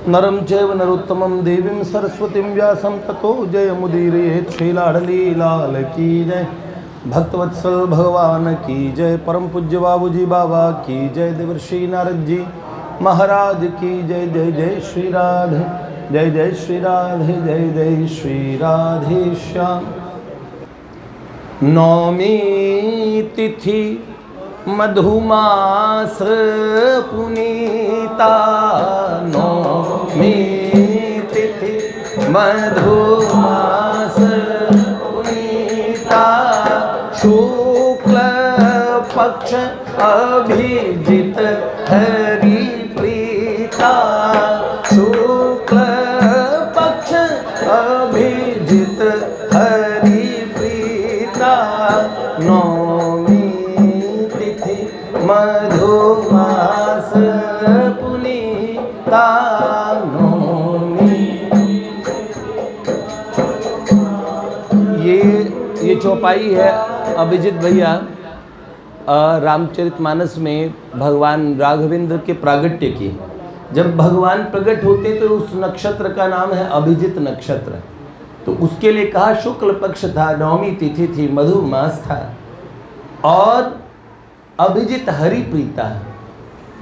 नरं चैव नरोत्तमं देवीं सरस्वतीं व्यासं ततो जयमुदीरयेत्। श्री लाडली लाल की जय, भक्तवत्सल भगवान की जय, परम पूज्य बाबूजी बाबा की जय, देवर्षि नारद जी महाराज की जय। जय जय श्री राधे, जय जय श्री राधे, जय जय श्री राधे श्याम। नौमी तिथि मधुमास पुनीता, नौमी तिथि मधुमास पुनीता, शुक्ल पक्ष अभिजित हरि प्रीता, शुक्ल पक्ष अभिजित हरि प्रीता, नौमी तिथि मधुमास पुनीता, नौमी। ये चौपाई है अभिजीत भैया रामचरितमानस में भगवान राघवेंद्र के प्रागट्य की। जब भगवान प्रकट होते तो उस नक्षत्र का नाम है अभिजीत नक्षत्र। तो उसके लिए कहा शुक्ल पक्ष था, नौमी तिथि थी, मधुमास था और अभिजीत हरि प्रीता,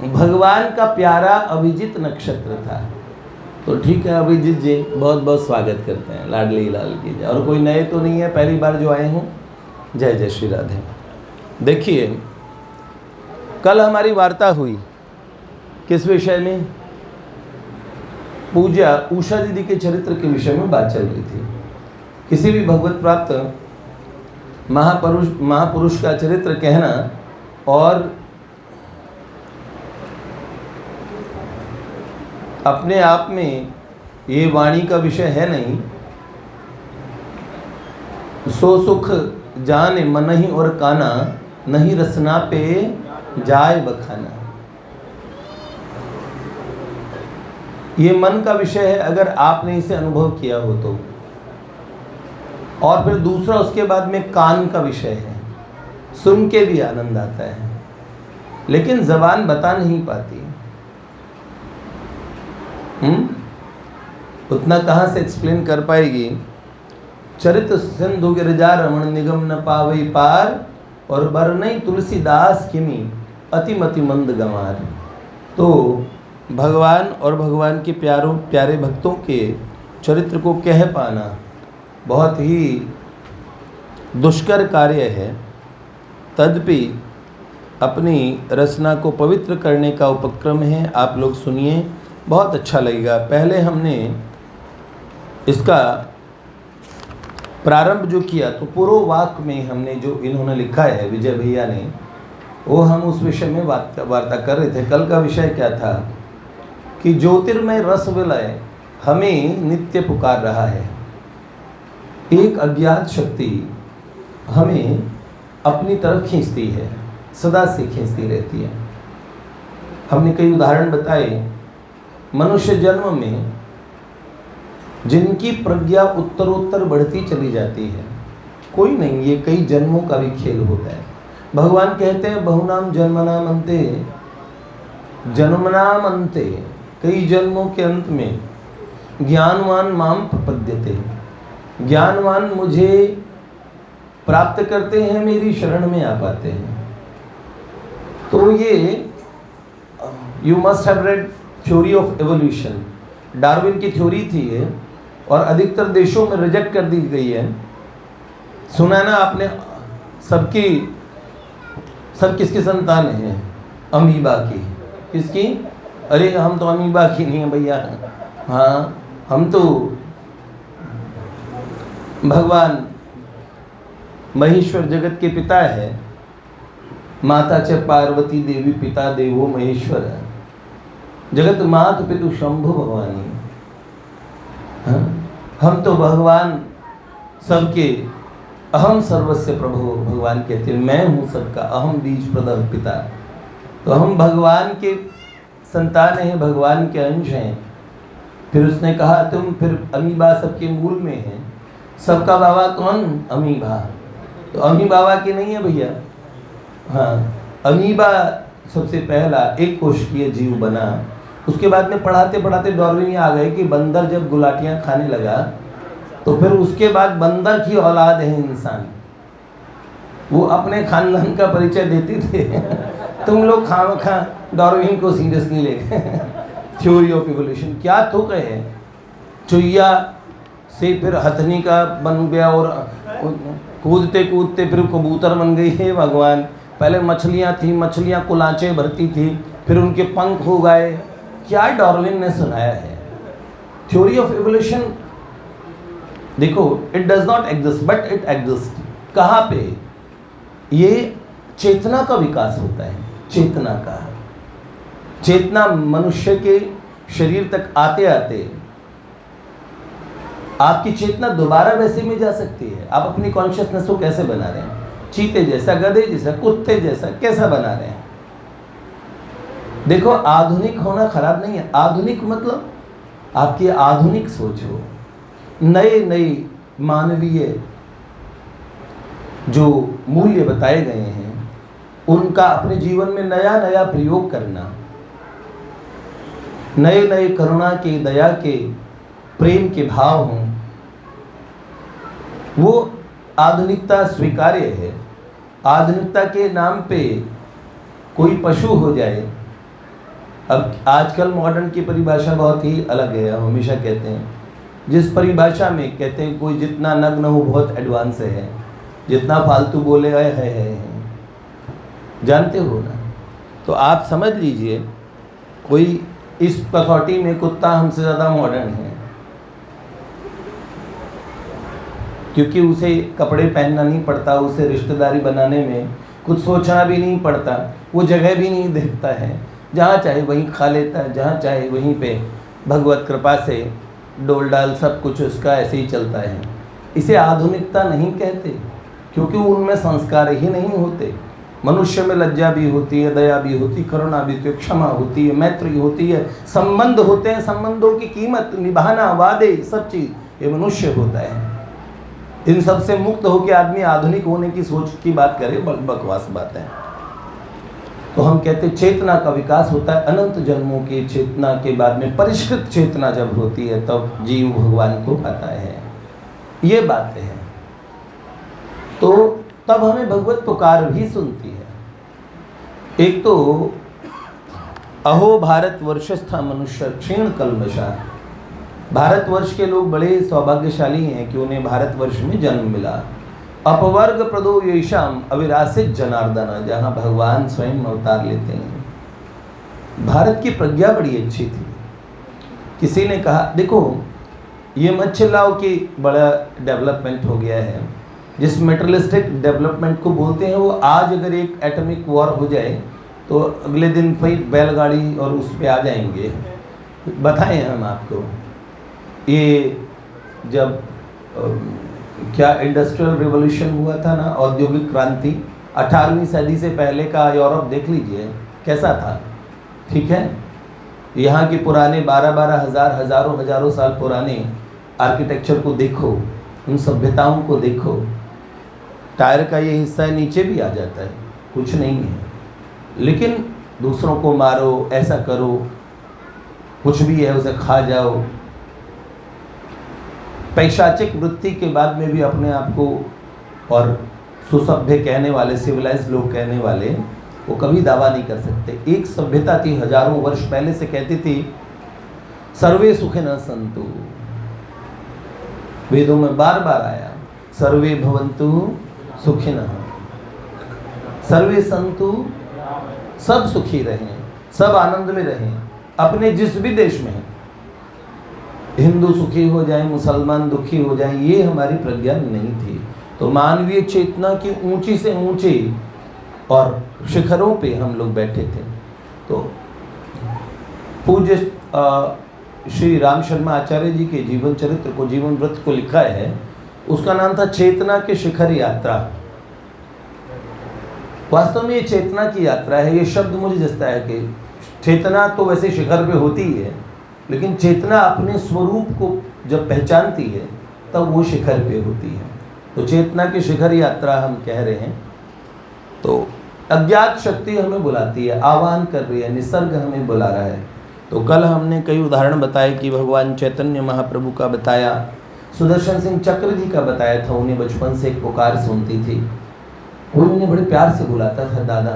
भगवान का प्यारा अभिजीत नक्षत्र था। तो ठीक है अभिजीत जी, बहुत बहुत स्वागत करते हैं लाडली लाल की जय। और कोई नए तो नहीं है, पहली बार जो आए हों, जय जय श्री राधे। देखिए कल हमारी वार्ता हुई किस विषय में? पूज्या उषा दीदी के चरित्र के विषय में बात चल रही थी। किसी भी भगवत प्राप्त महापुरुष का चरित्र कहना और अपने आप में ये वाणी का विषय है नहीं। सो सुख जाने मनहि और काना, नहीं रसना पे जाय बखाना। ये मन का विषय है अगर आपने इसे अनुभव किया हो तो। और फिर दूसरा उसके बाद में कान का विषय है, सुन के भी आनंद आता है लेकिन जबान बता नहीं पाती। उतना कहाँ से एक्सप्लेन कर पाएगी। चरित सिंधु गिरजा रमण निगम न पावई पार, और बरनई तुलसीदास किमी अति मति मंद गंवार। तो भगवान और भगवान के प्यारे भक्तों के चरित्र को कह पाना बहुत ही दुष्कर कार्य है। तदपि अपनी रचना को पवित्र करने का उपक्रम है। आप लोग सुनिए, बहुत अच्छा लगेगा। पहले हमने इसका प्रारंभ जो किया तो पूर्व वाक में हमने जो इन्होंने लिखा है विजय भैया ने, वो हम उस विषय में वार्ता कर रहे थे। कल का विषय क्या था कि ज्योतिर्मय रस विलय हमें नित्य पुकार रहा है। एक अज्ञात शक्ति हमें अपनी तरफ खींचती है, सदा से खींचती रहती है। हमने कई उदाहरण बताए। मनुष्य जन्म में जिनकी प्रज्ञा उत्तरोत्तर बढ़ती चली जाती है, कोई नहीं, ये कई जन्मों का भी खेल होता है। भगवान कहते हैं बहुनाम जन्मनाम अंते, जन्मनाम अंते, कई जन्मों के अंत में ज्ञानवान माम प्रपद्यते, ज्ञानवान मुझे प्राप्त करते हैं, मेरी शरण में आ पाते हैं। तो ये you must have read theory of evolution, Darwin की थ्योरी थी ये, और अधिकतर देशों में रिजेक्ट कर दी गई है। सुना ना आपने? सब किसकी संतान है? अमीबा की। किसकी? अरे हम तो अमीबा की नहीं है भैया, हाँ हम तो भगवान महेश्वर जगत के पिता है। माता च पार्वती देवी, पिता देवो महेश्वर, जगत मात पितु शंभु भवानी। हम तो भगवान सबके अहम सर्वस्य प्रभु, भगवान कहते हैं मैं हूँ सबका, अहम बीज प्रदव पिता। तो हम भगवान के संतान हैं, भगवान के अंश हैं। फिर उसने कहा तुम फिर अमीबा सबके मूल में है, सबका बाबा कौन? अमीबा। तो अमीबा की नहीं है भैया, हाँ अमीबा सबसे पहला एक कोशिकीय जीव बना उसके बाद में पढ़ाते पढ़ाते डार्विन ये आ गए कि बंदर जब गुलाटियाँ खाने लगा तो फिर उसके बाद बंदर की औलाद है इंसान। वो अपने खानदान का परिचय देते थे तुम लोग खामखा डार्विन को सीरियसली ले गए। थ्योरी ऑफ इवोल्यूशन क्या थोक है, चुईया से फिर हथनी का बन गया और कूदते कूदते फिर कबूतर बन गई है भगवान। पहले मछलियाँ थी, मछलियाँ कुलांचे भरती थी, फिर उनके पंख हो गए। क्या डार्विन ने सुनाया है? थ्योरी ऑफ इवोल्यूशन देखो, it does not exist but it exist. कहाँ पे? ये चेतना का विकास होता है, चेतना का। चेतना मनुष्य के शरीर तक आते आते आपकी चेतना दोबारा वैसे में जा सकती है। आप अपनी कॉन्शियसनेस को कैसे बना रहे हैं? चीते जैसा, गधे जैसा, कुत्ते जैसा कैसा बना रहे हैं? देखो, आधुनिक होना खराब नहीं है। आधुनिक मतलब आपकी आधुनिक सोच हो, नए नए मानवीय जो मूल्य बताए गए हैं उनका अपने जीवन में नया नया प्रयोग करना, नए नए करुणा के, दया के, प्रेम के भाव हों, वो आधुनिकता स्वीकार्य है। आधुनिकता के नाम पे कोई पशु हो जाए। अब आजकल मॉडर्न की परिभाषा बहुत ही अलग है। हम हमेशा कहते हैं, जिस परिभाषा में कहते हैं कोई जितना नग्न हो बहुत एडवांस है, जितना फालतू बोले है। जानते हो ना? तो आप समझ लीजिए, कोई इस कसौटी में कुत्ता हमसे ज़्यादा मॉडर्न है, क्योंकि उसे कपड़े पहनना नहीं पड़ता, उसे रिश्तेदारी बनाने में कुछ सोचना भी नहीं पड़ता, वो जगह भी नहीं देखता है, जहाँ चाहे वहीं खा लेता है, जहाँ चाहे वहीं पे भगवत कृपा से डोल डाल सब कुछ उसका ऐसे ही चलता है। इसे आधुनिकता नहीं कहते, क्योंकि उनमें संस्कार ही नहीं होते। मनुष्य में लज्जा भी होती है, दया भी होती है, करुणा भी होती है, क्षमा होती है, मैत्री होती है, संबंध होते हैं, संबंधों की कीमत निभाना, वादे, सब चीज़ ये मनुष्य होता है। इन सब से मुक्त होकर आदमी आधुनिक होने की सोच की बात करे, बकवास बात है। तो हम कहते चेतना का विकास होता है अनंत जन्मों की चेतना के बाद में। परिष्कृत चेतना जब होती है तब जीव भगवान को पाता है। ये बातें हैं। तो तब हमें भगवत पुकार भी सुनती है। एक तो अहो भारत वर्षस्था मनुष्य क्षीण कल्मषा। भारतवर्ष के लोग बड़े सौभाग्यशाली हैं कि उन्हें भारतवर्ष में जन्म मिला। अपवर्ग प्रदो येषाम अविरासित जनार्दन, जहाँ भगवान स्वयं अवतार लेते हैं। भारत की प्रज्ञा बड़ी अच्छी थी। किसी ने कहा, देखो ये मत चिल्लाओ कि बड़ा डेवलपमेंट हो गया है। जिस मेटरलिस्टिक डेवलपमेंट को बोलते हैं, वो आज अगर एक एटॉमिक वॉर हो जाए तो अगले दिन फिर बैलगाड़ी और उस पर आ जाएंगे। बताएं हम आपको, ये जब क्या इंडस्ट्रियल रिवॉल्यूशन हुआ था ना, औद्योगिक क्रांति, 18वीं सदी से पहले का यूरोप देख लीजिए कैसा था। ठीक है, यहाँ के पुराने 12-12 हज़ार, हज़ारों साल पुराने आर्किटेक्चर को देखो, उन सभ्यताओं को देखो। टायर का ये हिस्सा नीचे भी आ जाता है, कुछ नहीं है, लेकिन दूसरों को मारो, ऐसा करो, कुछ भी है उसे खा जाओ। पैशाचिक वृत्ति के बाद में भी अपने आप को और सुसभ्य कहने वाले, सिविलाइज्ड लोग कहने वाले, वो कभी दावा नहीं कर सकते। एक सभ्यता थी हजारों वर्ष पहले से कहती थी सर्वे सुखिनः सन्तु। वेदों में बार बार आया सर्वे भवन्तु सुखिनः, सर्वे सन्तु, सब सुखी रहें, सब आनंद में रहें। अपने जिस भी देश में, हिंदू सुखी हो जाए, मुसलमान दुखी हो जाए, ये हमारी प्रज्ञा नहीं थी। तो मानवीय चेतना की ऊंची से ऊंची और शिखरों पे हम लोग बैठे थे। तो पूज्य श्री राम शर्मा आचार्य जी के जीवन चरित्र को, जीवन व्रत को लिखा है, उसका नाम था चेतना के शिखर यात्रा। वास्तव में ये चेतना की यात्रा है। ये शब्द मुझे जचता है कि चेतना तो वैसे शिखर पे होती ही है, लेकिन चेतना अपने स्वरूप को जब पहचानती है तब वो शिखर पे होती है। तो चेतना की शिखर यात्रा हम कह रहे हैं। तो अज्ञात शक्ति हमें बुलाती है, आह्वान कर रही है, निसर्ग हमें बुला रहा है तो कल हमने कई उदाहरण बताए कि भगवान चैतन्य महाप्रभु का बताया, सुदर्शन सिंह चक्र जी का बताया था। उन्हें बचपन से एक पुकार सुनती थी, वो उन्हें बड़े प्यार से बुलाता था दादा,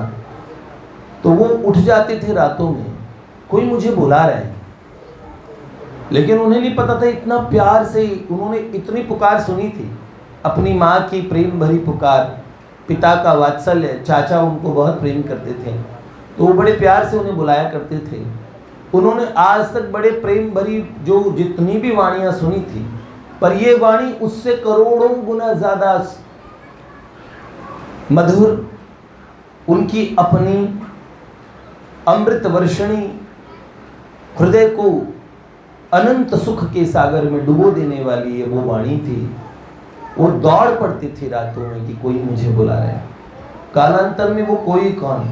तो वो उठ जाते थे रातों में, कोई मुझे बुला रहा है। लेकिन उन्हें नहीं पता था इतना प्यार से उन्होंने इतनी पुकार सुनी थी, अपनी माँ की प्रेम भरी पुकार, पिता का वात्सल्य, चाचा उनको बहुत प्रेम करते थे तो वो बड़े प्यार से उन्हें बुलाया करते थे। उन्होंने आज तक बड़े प्रेम भरी जो जितनी भी वाणियाँ सुनी थी, पर ये वाणी उससे करोड़ों गुना ज़्यादा मधुर, उनकी अपनी अमृत वर्षणी, हृदय को अनंत सुख के सागर में डुबो देने वाली ये वो वाणी थी। वो दौड़ पड़ती थी रातों में कि कोई मुझे बुला रहा है। कालांतर में वो कोई कौन,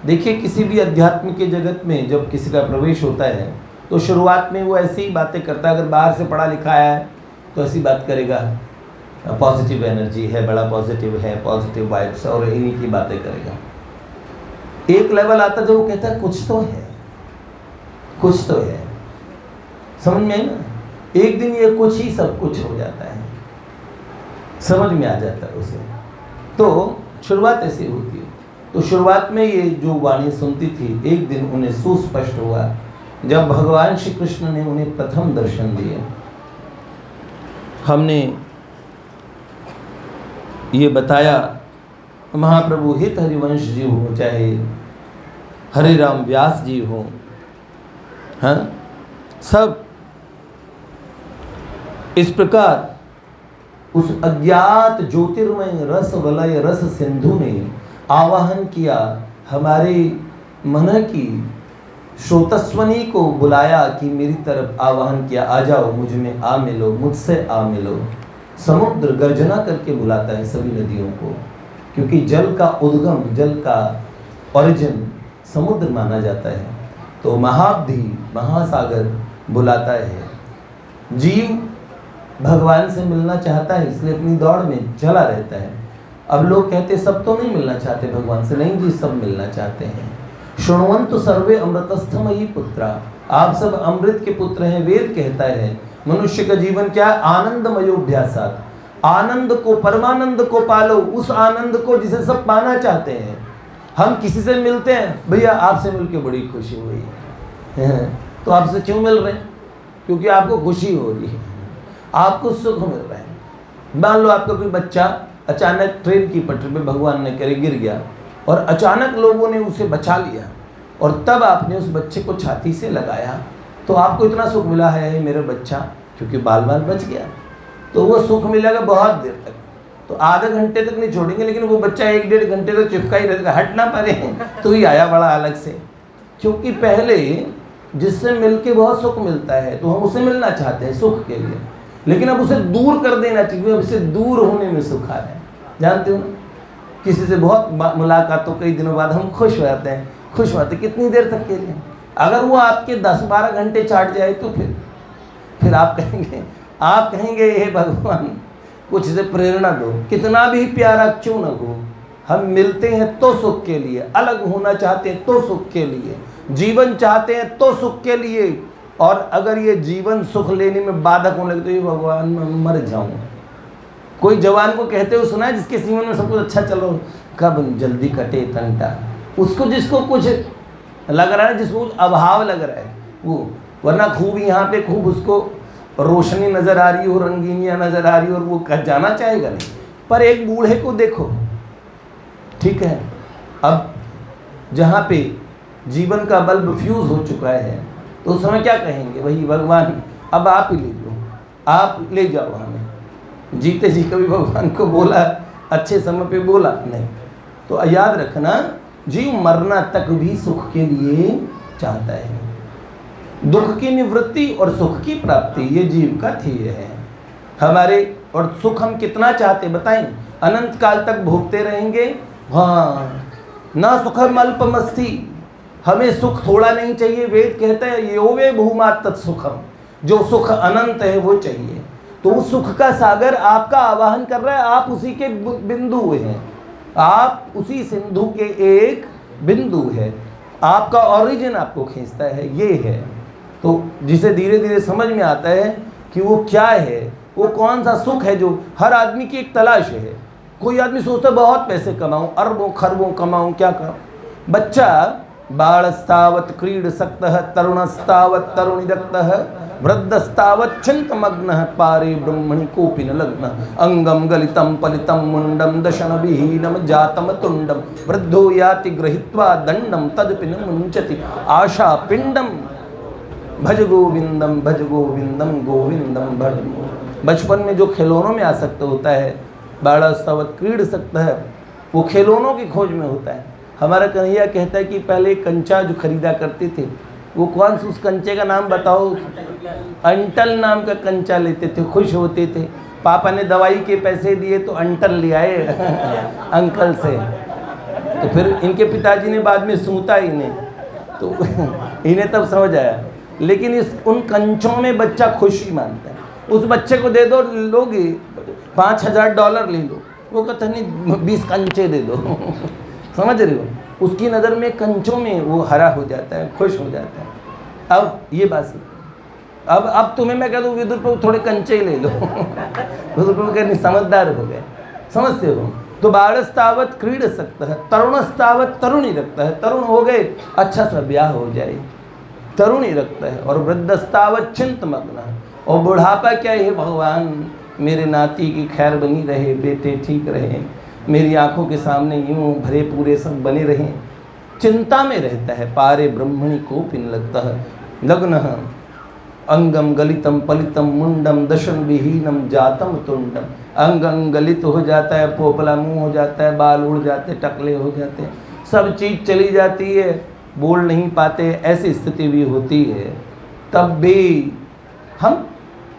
देखिए किसी भी अध्यात्म के जगत में जब किसी का प्रवेश होता है तो शुरुआत में वो ऐसी ही बातें करता है। अगर बाहर से पढ़ा लिखा है तो ऐसी बात करेगा, पॉजिटिव एनर्जी है, बड़ा पॉजिटिव है, पॉजिटिव वाइब्स, और इन्हीं की बातें करेगा। एक लेवल आता जब वो कहता है कुछ तो है, कुछ तो है, समझ में आई ना। एक दिन ये कुछ ही सब कुछ हो जाता है, समझ में आ जाता है उसे। तो शुरुआत ऐसी होती है। तो शुरुआत में ये जो वाणी सुनती थी, एक दिन उन्हें सुस्पष्ट हुआ जब भगवान श्री कृष्ण ने उन्हें प्रथम दर्शन दिए। हमने ये बताया, महाप्रभु हित हरिवंश जी हो, चाहे हरे राम व्यास जी हो, हाँ, सब इस प्रकार उस अज्ञात ज्योतिर्मय रस वलय रस सिंधु ने आवाहन किया, हमारे मन की श्रोतस्वनी को बुलाया कि मेरी तरफ आवाहन किया, आ जाओ मुझ में आ मिलो, मुझसे आ मिलो। समुद्र गर्जना करके बुलाता है सभी नदियों को, क्योंकि जल का उद्गम, जल का ओरिजिन समुद्र माना जाता है। तो महाब्धि महासागर बुलाता है। जीव भगवान से मिलना चाहता है, इसलिए अपनी दौड़ में चला रहता है। अब लोग कहते सब तो नहीं मिलना चाहते भगवान से, नहीं जी, सब मिलना चाहते हैं। शृण्वन्तु सर्वे अमृतस्थमयी पुत्रा, आप सब अमृत के पुत्र हैं। वेद कहता है मनुष्य का जीवन क्या है, आनंदमयोभ्यासात, आनंद को, परमानंद को पालो, उस आनंद को जिसे सब पाना चाहते हैं। हम किसी से मिलते हैं, भैया आपसे मिलके बड़ी खुशी हुई है, तो आपसे क्यों मिल रहे हैं? क्योंकि आपको खुशी हो रही है, आपको सुख मिल रहा है। मान लो आपका कोई बच्चा अचानक ट्रेन की पटरी पे भगवान ने करे गिर गया, और अचानक लोगों ने उसे बचा लिया, और तब आपने उस बच्चे को छाती से लगाया, तो आपको इतना सुख मिला है मेरा बच्चा, क्योंकि बाल बाल बच गया। तो वो सुख मिलेगा बहुत देर तक, तो आधे घंटे तक नहीं छोड़ेंगे, लेकिन वो बच्चा 1-1.5 घंटे तक चिपका ही रहेगा, हट ना पारे तो ही आया बड़ा अलग से। क्योंकि पहले जिससे मिलके बहुत सुख मिलता है तो हम उसे मिलना चाहते हैं सुख के लिए, लेकिन अब उसे दूर कर देना चाहिए। अब इसे दूर होने में सुख आ रहा है, जानते हो ना। किसी से बहुत मुलाकात तो कई दिनों बाद हम खुश हो जाते हैं, खुश होते कितनी देर तक के लिए। अगर वो आपके 10-12 घंटे चाट जाए तो फिर आप कहेंगे हे भगवान कुछ से प्रेरणा दो। कितना भी प्यारा क्यों न हो, हम मिलते हैं तो सुख के लिए, अलग होना चाहते हैं तो सुख के लिए, जीवन चाहते हैं तो सुख के लिए। और अगर ये जीवन सुख लेने में बाधक होने लगे तो ये भगवान मैं मर जाऊं। कोई जवान को कहते हुए सुना है जिसके जीवन में सब कुछ अच्छा चल रहा हो, कब जल्दी कटे तंटा, उसको जिसको कुछ लग रहा है, जिसको अभाव लग रहा है वो, वरना खूब यहाँ पे खूब उसको रोशनी नज़र आ रही हो, रंगीनियाँ नज़र आ रही हो, और वो जाना चाहेगा नहीं। पर एक बूढ़े को देखो, ठीक है, अब जहाँ पे जीवन का बल्ब फ्यूज़ हो चुका है तो उस समय क्या कहेंगे, वही भगवान अब आप ही ले लो, आप ले जाओ हमें। जीते जी कभी भगवान को बोला, अच्छे समय पे बोला नहीं। तो याद रखना, जीव मरना तक भी सुख के लिए चाहता है। दुख की निवृत्ति और सुख की प्राप्ति ये जीव का ध्येय है हमारे। और सुख हम कितना चाहते बताएं, अनंत काल तक भोगते रहेंगे। हाँ, ना सुखम अल्पमस्ति, हमें सुख थोड़ा नहीं चाहिए। वेद कहता है योवे भूमा तत्सुखम, जो सुख अनंत है वो चाहिए। तो उस सुख का सागर आपका आवाहन कर रहा है, आप उसी के बिंदु हैं, आप उसी सिंधु के एक बिंदु है। आपका ओरिजिन आपको खींचता है, ये है। तो जिसे धीरे धीरे समझ में आता है कि वो क्या है, वो कौन सा सुख है जो हर आदमी की एक तलाश है। कोई आदमी सोचता है बहुत पैसे कमाऊं, अरबों खरबों कमाऊं, क्या करूं। बच्चा बालस्तावत् क्रीडसक्तः तरुणस्तावत् तरुणिरक्तः वृद्धस्तावत् चिन्तमग्नः पारे ब्रह्मणि कोऽपि न लग्नः अंगम गलितं पलितं मुंडम दशनविहीनं जातं तुंडम वृद्धो याति गृहीत्वा दंडम तदपि न मुंचति आशा पिंडम भज गोविंदम गोविंदम भज। बचपन में जो खिलौनों में आसक्त होता है, बालस्तावत् क्रीडसक्तः, वो खिलौनों की खोज में होता है। हमारा कन्हैया कहता है कि पहले कंचा जो खरीदा करते थे, वो कौन सा, उस कंचे का नाम बताओ। अंटल नाम का कंचा लेते थे, खुश होते थे। पापा ने दवाई के पैसे दिए तो अंटल ले आए अंकल से। तो फिर इनके पिताजी ने बाद में सूता इन्हें, तो इन्हें तब समझ आया। लेकिन उन कंचों में बच्चा खुशी मानता है। उस बच्चे को दे दो, लोगे $5000 ले लो, वो कहता नहीं 20 कंचे दे दो समझ रहे हो, उसकी नज़र में कंचों में वो हरा हो जाता है, खुश हो जाता है। अब ये बात, अब तुम्हें मैं कह दूँ विदुर प्रभु थोड़े कंचे ही ले लो विदुर प्रभु कहने समझदार हो गए, समझते हो। तो बालस्तावत् क्रीडसक्तः तरुणस्तावत् तरुणी रखता है, तरुण हो गए अच्छा सा ब्याह हो जाए, तरुणी रखता है। और वृद्धस्तावत् चिंतमग्नः, और बुढ़ापा क्या है, भगवान मेरे नाती की खैर बनी रहे, बेटे ठीक रहे, मेरी आंखों के सामने यूँ भरे पूरे सब बने रहें, चिंता में रहता है। पारे ब्रह्मणि कोऽपि न लग्नः अंगम गलितम पलितम मुंडम दशन विहीनम जातम तुंडम। अंग गलित हो जाता है, पोपला मुंह हो जाता है, बाल उड़ जाते, टकले हो जाते, सब चीज़ चली जाती है, बोल नहीं पाते, ऐसी स्थिति भी होती है। तब भी हम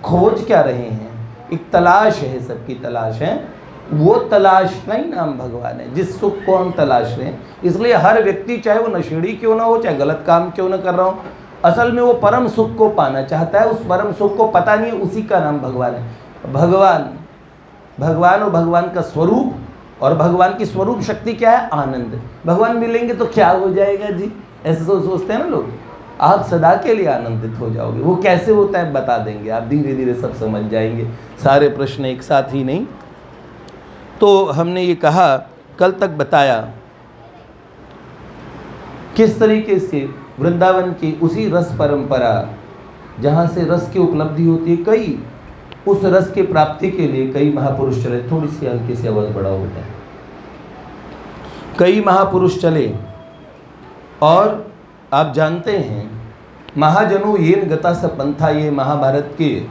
खोज क्या रहे हैं, एक तलाश है, सबकी तलाश है। वो तलाश का ही नाम भगवान है, जिस सुख को हम तलाश रहे हैं। इसलिए हर व्यक्ति, चाहे वो नशेड़ी क्यों ना हो, चाहे गलत काम क्यों ना कर रहा हो, असल में वो परम सुख को पाना चाहता है। उस परम सुख को पता नहीं है, उसी का नाम भगवान है। भगवान और भगवान का स्वरूप, और भगवान की स्वरूप शक्ति क्या है, आनंद। भगवान मिलेंगे तो क्या हो जाएगा जी, ऐसे सोचते हैं ना लोग। आप सदा के लिए आनंदित हो जाओगे। वो कैसे होता है बता देंगे, आप धीरे धीरे सब समझ जाएंगे, सारे प्रश्न एक साथ ही नहीं। तो हमने ये कहा, कल तक बताया किस तरीके से वृंदावन की उसी रस परंपरा, जहाँ से रस की उपलब्धि होती है, कई उस रस की प्राप्ति के लिए कई महापुरुष चले। थोड़ी सी हल्की सी आवाज़ बढ़ा होता है। कई महापुरुष चले, और आप जानते हैं महाजनो येन गता स पंथा, ये महाभारत के,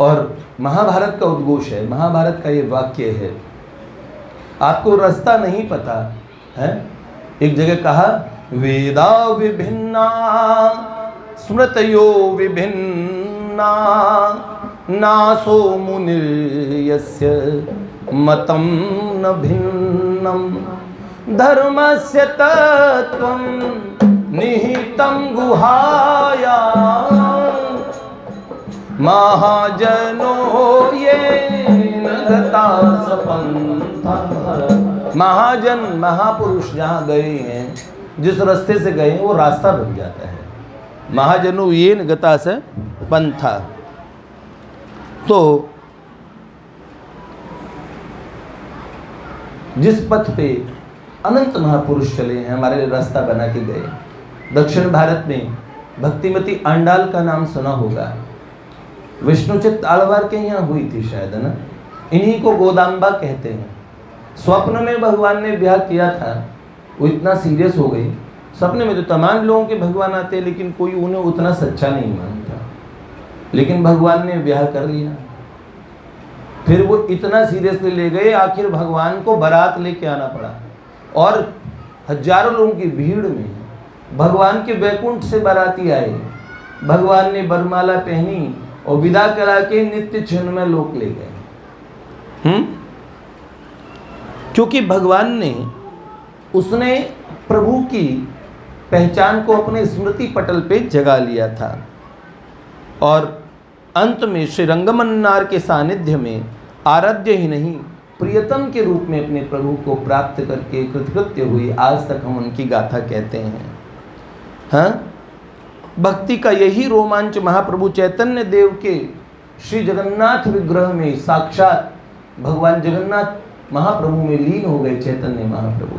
और महाभारत का उद्घोष है, महाभारत का ये वाक्य है। आपको रास्ता नहीं पता है, एक जगह कहा वेदा विभिन्ना स्मृतयो विभिन्ना नासो मुनिर्यस्य मतम न भिन्नम धर्मस्य तत्त्वं निहितं गुहायां महाजनो येन गता स पंथः। महाजन, महापुरुष जहाँ गए हैं, जिस रास्ते से गए हैं, वो रास्ता बन जाता है। महाजनो येन गता स पंथः। तो जिस पथ पे अनंत महापुरुष चले हैं, हमारे रास्ता बना के गए। दक्षिण भारत में भक्तिमती आंडाल का नाम सुना होगा, विष्णुचित्त आलवार के यहाँ हुई थी शायद, है ना। इन्हीं को गोदाम्बा कहते हैं। स्वप्न में भगवान ने ब्याह किया था, वो इतना सीरियस हो गई। सपने में तो तमाम लोगों के भगवान आते हैं, लेकिन कोई उन्हें उतना सच्चा नहीं मानता। लेकिन भगवान ने ब्याह कर लिया। फिर वो इतना सीरियसली ले गए, आखिर भगवान को बारात लेके आना पड़ा, और हजारों लोगों की भीड़ में भगवान के वैकुंठ से बाराती आए। भगवान ने बरमाला पहनी और विदा करा के नित्य क्षण में लोक ले गए। क्योंकि भगवान ने, उसने प्रभु की पहचान को अपने स्मृति पटल पे जगा लिया था। और अंत में श्री रंगमन्नार के सानिध्य में आराध्य ही नहीं, प्रियतम के रूप में अपने प्रभु को प्राप्त करके कृतकृत्य हुई, आज तक हम उनकी गाथा कहते हैं। हाँ, भक्ति का यही रोमांच महाप्रभु चैतन्य देव के श्री जगन्नाथ विग्रह में साक्षात भगवान जगन्नाथ महाप्रभु में लीन हो गए। चैतन्य महाप्रभु,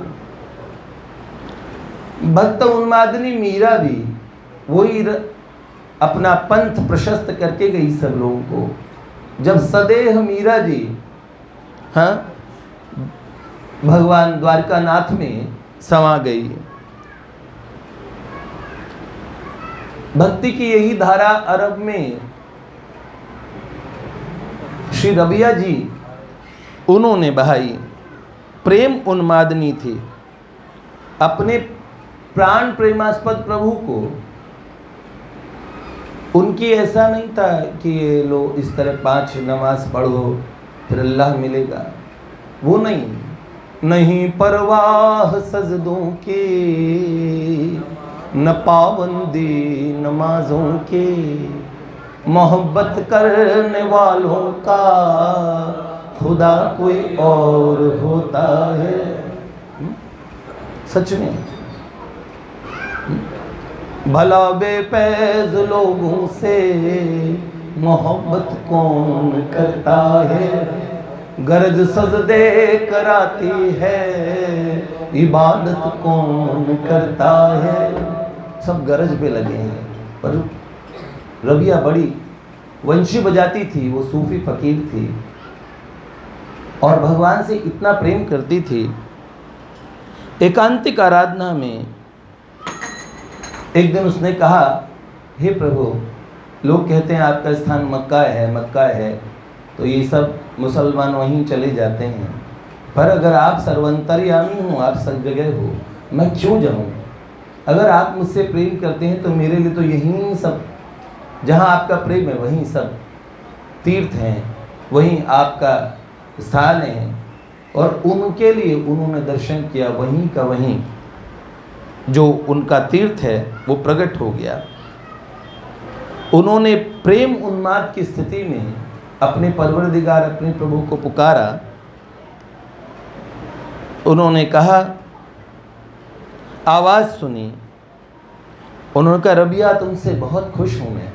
भक्त उन्मादिनी मीरा भी वही अपना पंथ प्रशस्त करके गई सब लोगों को। जब सदेह मीरा जी हाँ भगवान द्वारकानाथ में समा गई। भक्ति की यही धारा अरब में श्री रबिया जी उन्होंने बहाई। प्रेम उन्मादनी थी। अपने प्राण प्रेमास्पद प्रभु को उनकी ऐसा नहीं था कि ये लो इस तरह 5 नमाज पढ़ो फिर अल्लाह मिलेगा, वो नहीं परवाह सजदों के न पाबंदी नमाजों के, मोहब्बत करने वालों का खुदा कोई और होता है। सच में भला बेपैज लोगों से मोहब्बत कौन करता है, गरज सजदे कराती है इबादत कौन करता है। सब गरज पे लगे हैं। पर रबिया बड़ी वंशी बजाती थी, वो सूफी फकीर थी और भगवान से इतना प्रेम करती थी। एकांतिक आराधना में एक दिन उसने कहा, हे प्रभु, लोग कहते हैं आपका स्थान मक्का है, तो ये सब मुसलमान वहीं चले जाते हैं, पर अगर आप सर्वंतर्यामी हो, आप सब जगह हो, मैं क्यों जाऊं? अगर आप मुझसे प्रेम करते हैं तो मेरे लिए तो यहीं सब, जहां आपका प्रेम है वहीं सब तीर्थ हैं, वहीं आपका स्थान है। और उनके लिए उन्होंने दर्शन किया, वहीं का वहीं जो उनका तीर्थ है वो प्रकट हो गया। उन्होंने प्रेम उन्माद की स्थिति में अपने परवरदिगार, अपने प्रभु को पुकारा। उन्होंने कहा, आवाज़ सुनी। उन्होंने कहा, रबिया तुमसे बहुत खुश हूँ मैं,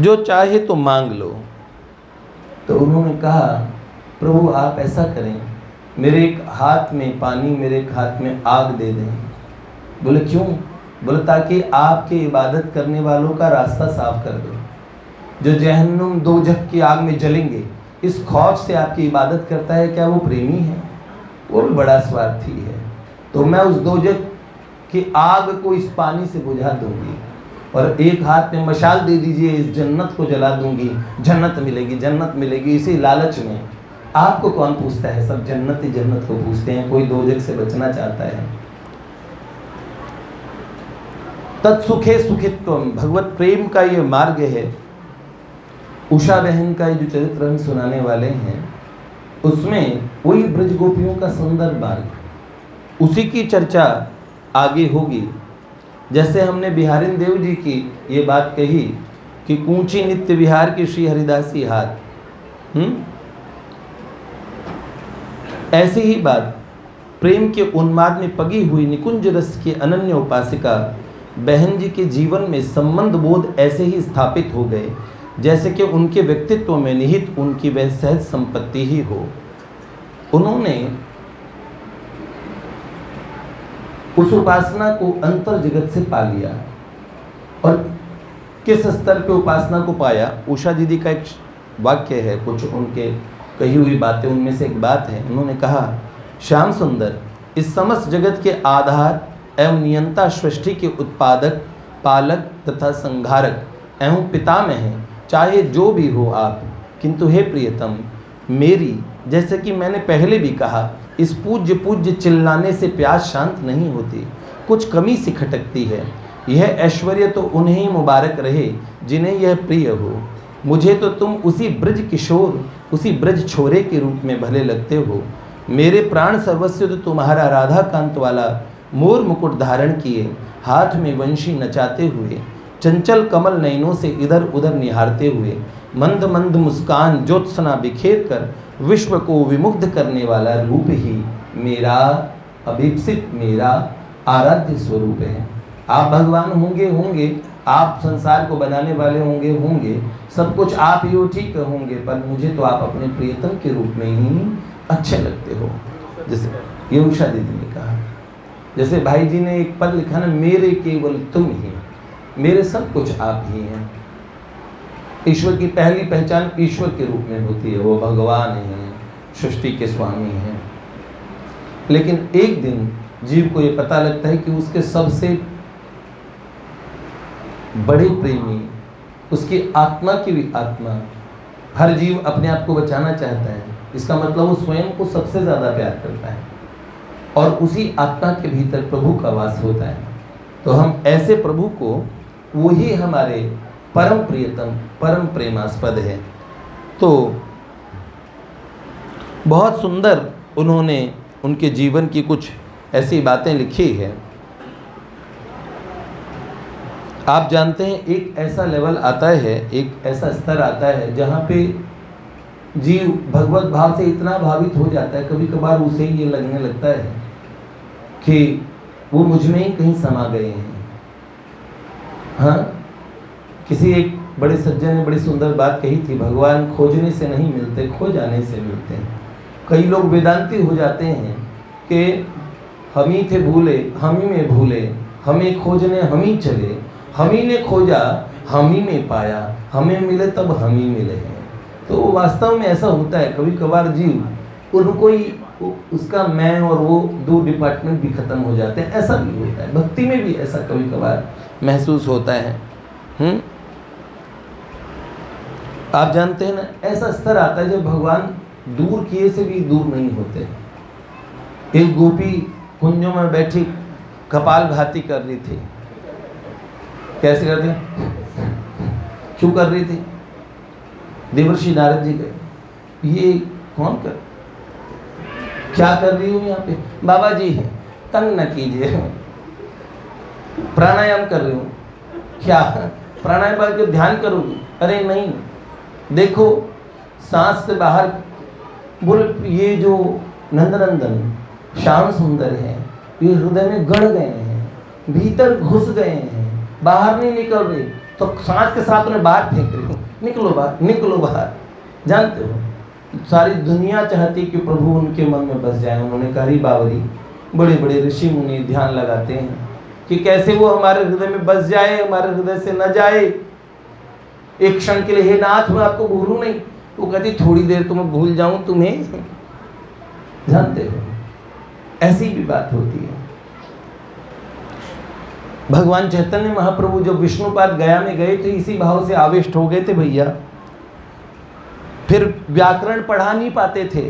जो चाहे तो मांग लो। तो उन्होंने कहा, प्रभु आप ऐसा करें, मेरे एक हाथ में पानी, मेरे एक हाथ में आग दे दें। बोले क्यों? बोले ताकि आपके इबादत करने वालों का रास्ता साफ कर दो। जो जहन्नुम दोजख की आग में जलेंगे, इस खौफ से आपकी इबादत करता है, क्या वो प्रेमी है? वो भी बड़ा स्वार्थी है। तो मैं उस दोजख की आग को इस पानी से बुझा दूंगी और एक हाथ में मशाल दे दीजिए, इस जन्नत को जला दूंगी, जन्नत मिलेगी। इसी लालच में आपको कौन पूछता है? सब जन्नत ही जन्नत को पूछते हैं, कोई दोजख से बचना चाहता है। तत्सुखे सुखित्वम, भगवत प्रेम का ये मार्ग है। उषा बहन का ये जो चरित्र हम सुनाने वाले हैं, उसमें वही ब्रज गोपियों का सुंदर मार्ग, उसी की चर्चा आगे होगी। जैसे हमने बिहारिन देव जी की ये बात कही कि कूंची नित्य विहार की श्री हरिदासी हाथ, ऐसी ही बात प्रेम के उन्माद में पगी हुई निकुंज रस की अनन्य उपासिका बहन जी के जीवन में संबंध बोध ऐसे ही स्थापित हो गए जैसे कि उनके व्यक्तित्व में निहित उनकी वह सहज संपत्ति ही हो। उन्होंने उस उपासना को अंतर जगत से पा लिया। और किस स्तर पे उपासना को पाया? उषा दीदी का एक वाक्य है, कुछ उनके कही हुई बातें, उनमें से एक बात है। उन्होंने कहा, श्याम सुंदर इस समस्त जगत के आधार एवं नियंता सृष्टि के उत्पादक, पालक तथा संहारक एवं पितामह हैं, चाहे जो भी हो आप। किंतु हे प्रियतम, मेरी, जैसे कि मैंने पहले भी कहा, इस पूज्य चिल्लाने से प्यास शांत नहीं होती, कुछ कमी सी खटकती है। यह ऐश्वर्य तो उन्हें ही मुबारक रहे जिन्हें यह प्रिय हो। मुझे तो तुम उसी ब्रज किशोर, उसी ब्रज छोरे के रूप में भले लगते हो। मेरे प्राण सर्वस्व तो तुम्हारा राधा कांत वाला मोर मुकुट धारण किए, हाथ में वंशी नचाते हुए चंचल कमल नयनों से इधर उधर निहारते हुए मंद मंद मुस्कान ज्योत्सना बिखेर कर विश्व को विमुग्ध करने वाला रूप ही मेरा अभीप्सित, मेरा आराध्य स्वरूप है। आप भगवान होंगे, आप संसार को बनाने वाले होंगे, सब कुछ आप ही हो, ठीक होंगे, पर मुझे तो आप अपने प्रियतम के रूप में ही अच्छे लगते हो। जैसे ये उषा दीदी ने कहा, जैसे भाई जी ने एक पद लिखा ना, मेरे केवल तुम ही, मेरे सब कुछ आप ही हैं। ईश्वर की पहली पहचान ईश्वर के रूप में होती है, वो भगवान हैं, सृष्टि के स्वामी हैं। लेकिन एक दिन जीव को ये पता लगता है कि उसके सबसे बड़े प्रेमी, उसकी आत्मा की भी आत्मा, हर जीव अपने आप को बचाना चाहता है, इसका मतलब वो स्वयं को सबसे ज़्यादा प्यार करता है और उसी आत्मा के भीतर प्रभु का वास होता है। तो हम ऐसे प्रभु को, वही हमारे परम प्रियतम, परम प्रेमास्पद है। तो बहुत सुंदर उन्होंने उनके जीवन की कुछ ऐसी बातें लिखी है। आप जानते हैं एक ऐसा लेवल आता है, एक ऐसा स्तर आता है जहाँ पे जीव भगवत भाव से इतना भावित हो जाता है, कभी कभार उसे ये लगने लगता है कि वो मुझ में ही कहीं समा गए हैं। हाँ, किसी एक बड़े सज्जन ने बड़ी सुंदर बात कही थी, भगवान खोजने से नहीं मिलते, खो जाने से मिलते हैं। कई लोग वेदांती हो जाते हैं कि हम ही थे भूले, हम ही में भूले, हमें खोजने हम ही चले, हम ही ने खोजा हम ही में पाया, हमें मिले तब हम ही मिले हैं। तो वास्तव में ऐसा होता है, कभी कभार जीव उनको ही उसका मैं और वो दो डिपार्टमेंट भी खत्म हो जाते हैं, ऐसा भी होता है। भक्ति में भी ऐसा कभी कभार महसूस होता है। आप जानते हैं ना, ऐसा स्तर आता है जब भगवान दूर किए से भी दूर नहीं होते। एक गोपी कुंजों में बैठी कपालभाति कर रही थी। कैसे करते, क्यों कर रही थी? देवर्षि नारद जी गए, ये कौन कर, क्या कर रही हूँ यहाँ पे? बाबा जी तंग न कीजिए, प्राणायाम कर रही हूँ। क्या प्राणायाम करके ध्यान करोगी? अरे नहीं, देखो सांस से बाहर बोल, ये जो नंदनंदन श्याम सुंदर है, ये हृदय में गड़ गए हैं, भीतर घुस गए हैं, बाहर नहीं निकल रहे, तो सांस के साथ उन्हें बाहर फेंक रही हूँ, निकलो बाहर, निकलो बाहर। जानते हो सारी दुनिया चाहती कि प्रभु उनके मन में बस जाए। उन्होंने कहा, बावरी, बड़े बड़े ऋषि मुनि ध्यान लगाते हैं कि कैसे वो हमारे हृदय में बस जाए, हमारे हृदय से न जाए। एक क्षण के लिए, हे नाथ मैं आपको भूलूं नहीं, वो कहती थोड़ी देर तो मैं भूल जाऊं तुम्हें। जानते हो ऐसी भी बात होती है। भगवान चैतन्य महाप्रभु जब विष्णुपाद गया में गए थे, इसी भाव से आविष्ट हो गए थे भैया। फिर व्याकरण पढ़ा नहीं पाते थे,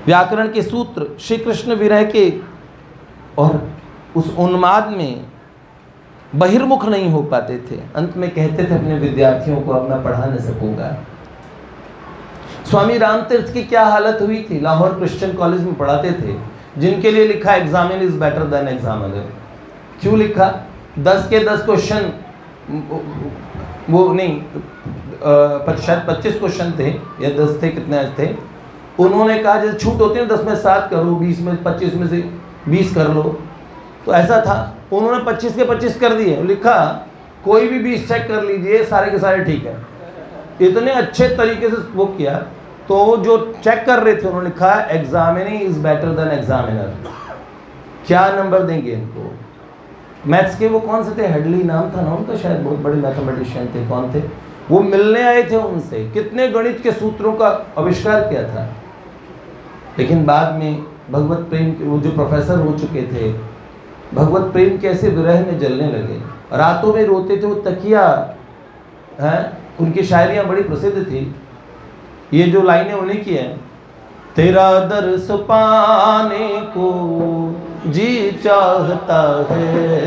व्याकरण के सूत्र श्री कृष्ण विरह के, और उस उन्माद में बहिर्मुख नहीं हो पाते थे। अंत में कहते थे अपने विद्यार्थियों को, अब मैं पढ़ा नहीं सकूंगा। स्वामी रामतीर्थ की क्या हालत हुई थी, लाहौर क्रिश्चियन कॉलेज में पढ़ाते थे, जिनके लिए लिखा examine is better than examiner. क्यों लिखा? 10 के 10 क्वेश्चन, वो नहीं, शायद 25 क्वेश्चन थे या 10 थे, कितने थे। उन्होंने कहा जैसे छूट होती है 10 में 7 करो, 20 में 25 में से 20 कर लो, तो ऐसा था। उन्होंने 25 के 25 कर दिए, लिखा कोई भी 20 चेक कर लीजिए, सारे के सारे ठीक है। इतने अच्छे तरीके से वो किया, तो जो चेक कर रहे थे उन्होंने लिखा examining is better than examiner. क्या नंबर देंगे इनको? मैथ्स के वो कौन से थे, हेडली नाम था ना उनका, शायद बहुत बड़े मैथमेटिशियन थे। कौन थे वो? मिलने आए थे उनसे, कितने गणित के सूत्रों का आविष्कार किया था। लेकिन बाद में भगवत प्रेम के वो जो प्रोफेसर हो चुके थे, भगवत प्रेम कैसे विरह में जलने लगे, रातों में रोते थे। वो तकिया है, उनकी शायरियाँ बड़ी प्रसिद्ध थी। ये जो लाइनें उन्हें की हैं, तेरा दर्श पाने को जी चाहता है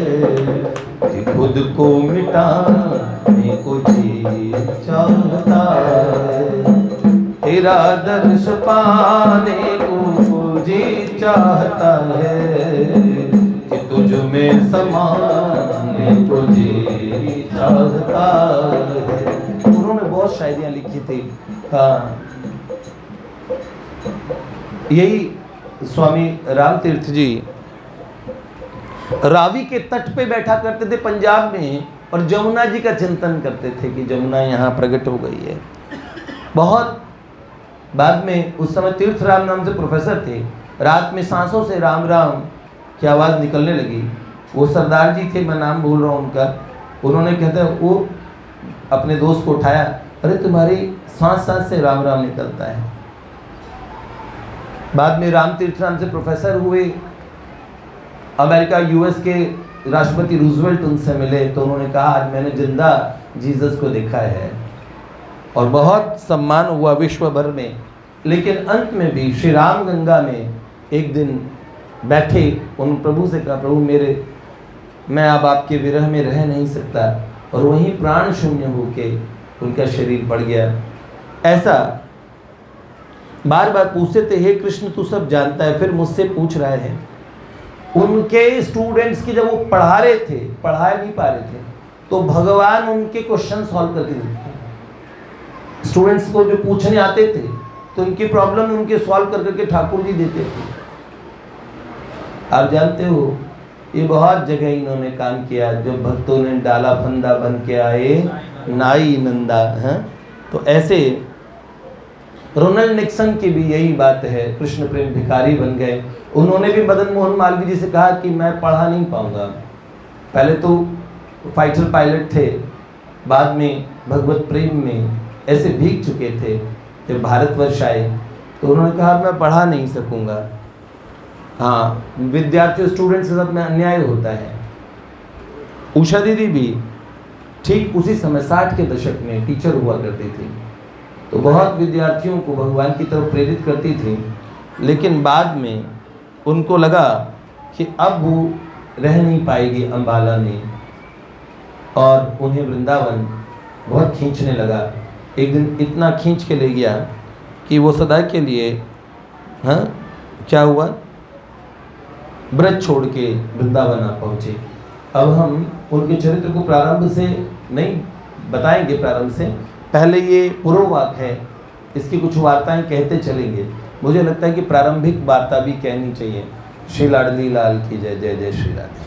कि खुद को मिटाने को जी चाहता है। तेरा दर्श पाने को जी चाहता है कि तुझ में समाने को जी चाहता है। उन्होंने बहुत शायरियाँ लिखी थी। हाँ, यही स्वामी राम तीर्थ जी रावी के तट पे बैठा करते थे पंजाब में और जमुना जी का चिंतन करते थे कि जमुना यहाँ प्रकट हो गई है। बहुत बाद में उस समय तीर्थ राम नाम से प्रोफेसर थे, रात में सांसों से राम राम की आवाज़ निकलने लगी। वो सरदार जी थे, मैं नाम भूल रहा हूँ उनका, उन्होंने कहते हैं वो अपने दोस्त को उठाया, अरे तुम्हारी सांस सांस से राम राम निकलता है। बाद में राम तीर्थ राम से प्रोफेसर हुए, अमेरिका यूएस के राष्ट्रपति रूजवेल्ट उनसे मिले तो उन्होंने कहा आज मैंने जिंदा जीसस को देखा है, और बहुत सम्मान हुआ विश्व भर में। लेकिन अंत में भी श्री राम गंगा में एक दिन बैठे, उन प्रभु से कहा प्रभु मैं अब आपके विरह में रह नहीं सकता, और वहीं प्राण शून्य होके उनका शरीर पड़ गया। ऐसा बार बार पूछते थे, हे कृष्ण तू सब जानता है, फिर मुझसे पूछ रहे हैं। उनके स्टूडेंट्स की जब वो पढ़ा नहीं पा रहे थे तो भगवान उनके क्वेश्चन सॉल्व करके देते थे। स्टूडेंट्स को जो पूछने आते थे तो उनकी प्रॉब्लम उनके सॉल्व कर करके ठाकुर जी देते थे। आप जानते हो ये बहुत जगह इन्होंने काम किया, जब भक्तों ने डाला फंदा बन के आए नाई नंदा है। तो ऐसे रोनाल्ड निक्सन की भी यही बात है, कृष्ण प्रेम भिखारी बन गए। उन्होंने भी मदन मोहन मालवीय जी से कहा कि मैं पढ़ा नहीं पाऊंगा। पहले तो फाइटर पायलट थे, बाद में भगवत प्रेम में ऐसे भीग चुके थे। जब भारतवर्ष आए तो उन्होंने कहा मैं पढ़ा नहीं सकूंगा। हाँ, विद्यार्थियों स्टूडेंट्स के साथ में अन्याय होता है। उषा दीदी भी ठीक उसी समय 60 के दशक में टीचर हुआ करती थी, तो बहुत विद्यार्थियों को भगवान की तरफ प्रेरित करती थी। लेकिन बाद में उनको लगा कि अब वो रह नहीं पाएगी अम्बाला में, और उन्हें वृंदावन बहुत खींचने लगा। एक दिन इतना खींच के ले गया कि वो सदा के लिए, हाँ क्या हुआ, ब्रज छोड़ के वृंदावन आ पहुँचे। अब हम उनके चरित्र को प्रारंभ से नहीं बताएंगे, प्रारंभ से पहले ये पूर्ववाक है, इसकी कुछ वार्ताएं कहते चलेंगे। मुझे लगता है कि प्रारंभिक वार्ता भी कहनी चाहिए। श्री लाडली लाल की जय, जय जय श्री राधे।